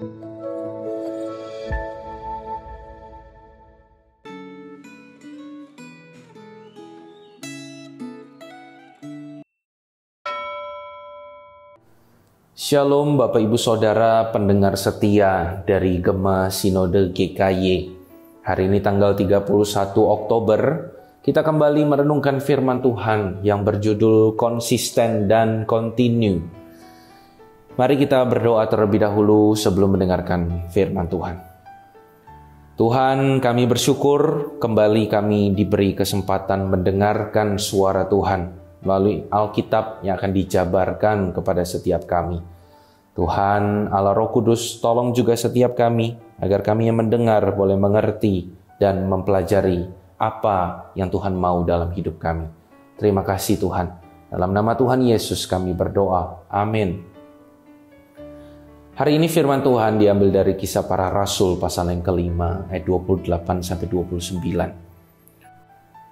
Shalom Bapak Ibu Saudara pendengar setia dari Gema Sinode GKY. Hari ini tanggal 31 Oktober, kita kembali merenungkan firman Tuhan yang berjudul konsisten dan kontinu. Mari kita berdoa terlebih dahulu sebelum mendengarkan firman Tuhan. Tuhan, kami bersyukur kembali kami diberi kesempatan mendengarkan suara Tuhan melalui Alkitab yang akan dijabarkan kepada setiap kami. Tuhan Allah Roh Kudus, tolong juga setiap kami agar kami yang mendengar boleh mengerti dan mempelajari apa yang Tuhan mau dalam hidup kami. Terima kasih Tuhan. Dalam nama Tuhan Yesus kami berdoa. Amin. Hari ini firman Tuhan diambil dari Kisah Para Rasul pasal yang kelima ayat 28-29.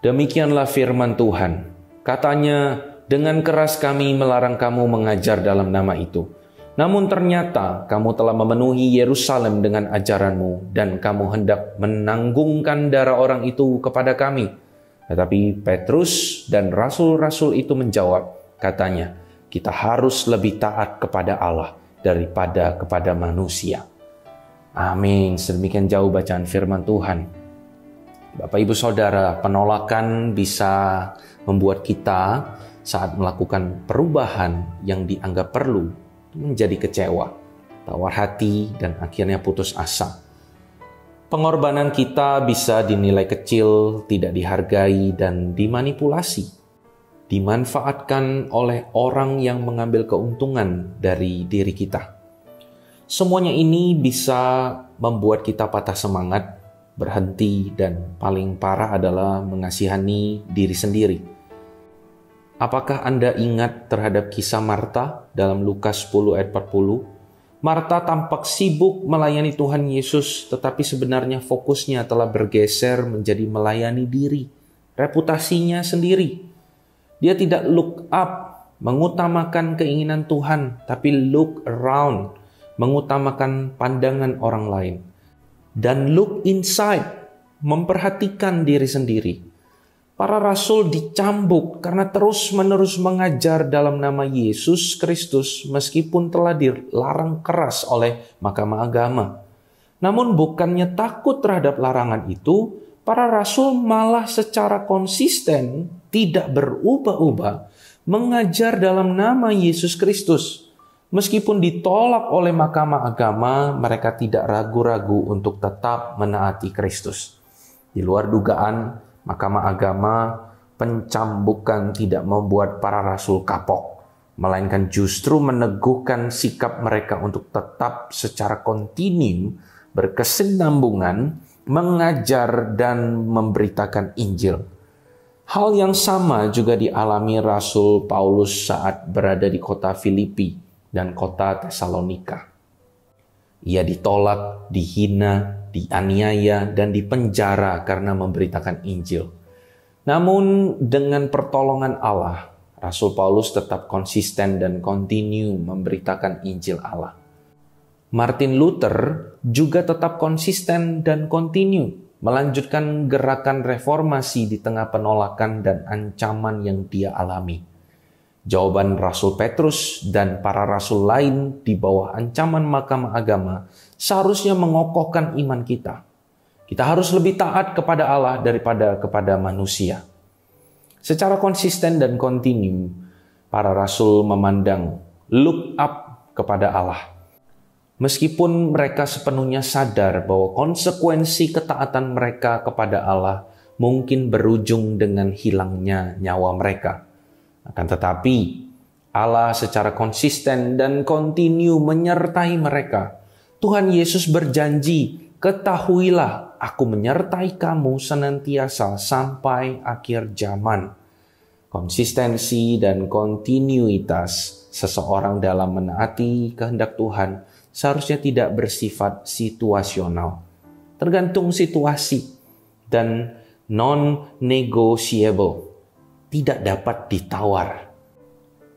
Demikianlah firman Tuhan. Katanya, dengan keras kami melarang kamu mengajar dalam nama itu. Namun ternyata kamu telah memenuhi Yerusalem dengan ajaranmu dan kamu hendak menanggungkan darah orang itu kepada kami. Tetapi Petrus dan rasul-rasul itu menjawab, katanya, kita harus lebih taat kepada Allah daripada kepada manusia. Amin. Sedemikian jauh bacaan firman Tuhan. Bapak Ibu Saudara, penolakan bisa membuat kita saat melakukan perubahan yang dianggap perlu menjadi kecewa, tawar hati, dan akhirnya putus asa. Pengorbanan kita bisa dinilai kecil, tidak dihargai, dan dimanipulasi. Dimanfaatkan oleh orang yang mengambil keuntungan dari diri kita. Semuanya ini bisa membuat kita patah semangat, berhenti, dan paling parah adalah mengasihani diri sendiri. Apakah Anda ingat terhadap kisah Marta dalam Lukas 10 ayat 40? Marta tampak sibuk melayani Tuhan Yesus, tetapi sebenarnya fokusnya telah bergeser menjadi melayani diri, reputasinya sendiri. Dia tidak look up, mengutamakan keinginan Tuhan, tapi look around, mengutamakan pandangan orang lain. Dan look inside, memperhatikan diri sendiri. Para rasul dicambuk karena terus-menerus mengajar dalam nama Yesus Kristus meskipun telah dilarang keras oleh Mahkamah Agama. Namun bukannya takut terhadap larangan itu, para rasul malah secara konsisten tidak berubah-ubah mengajar dalam nama Yesus Kristus. Meskipun ditolak oleh Mahkamah Agama, mereka tidak ragu-ragu untuk tetap menaati Kristus. Di luar dugaan, Mahkamah Agama pencambukan tidak membuat para rasul kapok, melainkan justru meneguhkan sikap mereka untuk tetap secara kontinu berkesinambungan mengajar dan memberitakan Injil. Hal yang sama juga dialami Rasul Paulus saat berada di kota Filipi dan kota Tesalonika. Ia ditolak, dihina, dianiaya, dan dipenjara karena memberitakan Injil. Namun dengan pertolongan Allah, Rasul Paulus tetap konsisten dan kontinu memberitakan Injil Allah. Martin Luther juga tetap konsisten dan kontinu melanjutkan gerakan reformasi di tengah penolakan dan ancaman yang dia alami. Jawaban Rasul Petrus dan para rasul lain di bawah ancaman Mahkamah Agama seharusnya mengokohkan iman kita. Kita harus lebih taat kepada Allah daripada kepada manusia. Secara konsisten dan kontinu, para rasul memandang look up kepada Allah. Meskipun mereka sepenuhnya sadar bahwa konsekuensi ketaatan mereka kepada Allah mungkin berujung dengan hilangnya nyawa mereka. Akan tetapi, Allah secara konsisten dan kontinu menyertai mereka. Tuhan Yesus berjanji, ketahuilah aku menyertai kamu senantiasa sampai akhir zaman. Konsistensi dan kontinuitas seseorang dalam menaati kehendak Tuhan seharusnya tidak bersifat situasional, tergantung situasi, dan non-negotiable. Tidak dapat ditawar.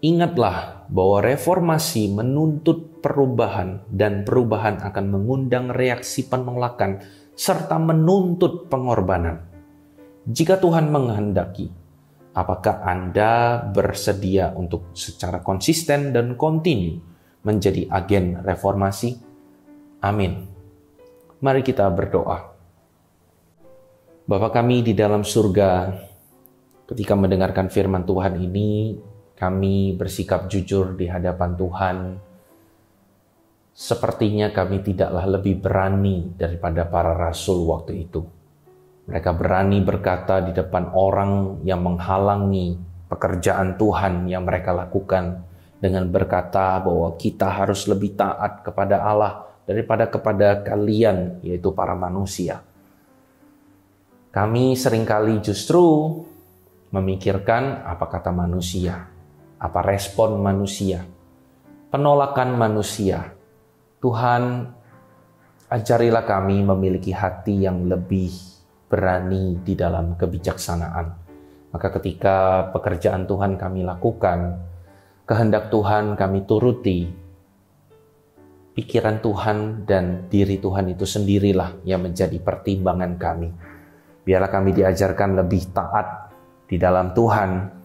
Ingatlah bahwa reformasi menuntut perubahan, dan perubahan akan mengundang reaksi penolakan serta menuntut pengorbanan. Jika Tuhan menghendaki, apakah Anda bersedia untuk secara konsisten dan kontinu menjadi agen reformasi? Amin. Mari kita berdoa. Bapa kami di dalam surga, ketika mendengarkan firman Tuhan ini, kami bersikap jujur di hadapan Tuhan. Sepertinya kami tidaklah lebih berani daripada para rasul waktu itu. Mereka berani berkata di depan orang yang menghalangi pekerjaan Tuhan yang mereka lakukan dengan berkata bahwa kita harus lebih taat kepada Allah daripada kepada kalian, yaitu para manusia. Kami seringkali justru memikirkan apa kata manusia, apa respon manusia, penolakan manusia. Tuhan, ajarilah kami memiliki hati yang lebih berani di dalam kebijaksanaan. Maka ketika pekerjaan Tuhan kami lakukan, kehendak Tuhan kami turuti, pikiran Tuhan dan diri Tuhan itu sendirilah yang menjadi pertimbangan kami. Biarlah kami diajarkan lebih taat di dalam Tuhan,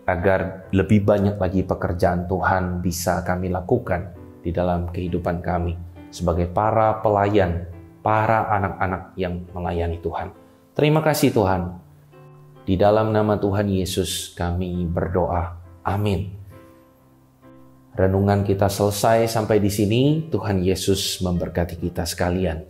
agar lebih banyak lagi pekerjaan Tuhan bisa kami lakukan di dalam kehidupan kami sebagai para pelayan, para anak-anak yang melayani Tuhan. Terima kasih Tuhan. Di dalam nama Tuhan Yesus kami berdoa. Amin. Renungan kita selesai sampai di sini. Tuhan Yesus memberkati kita sekalian.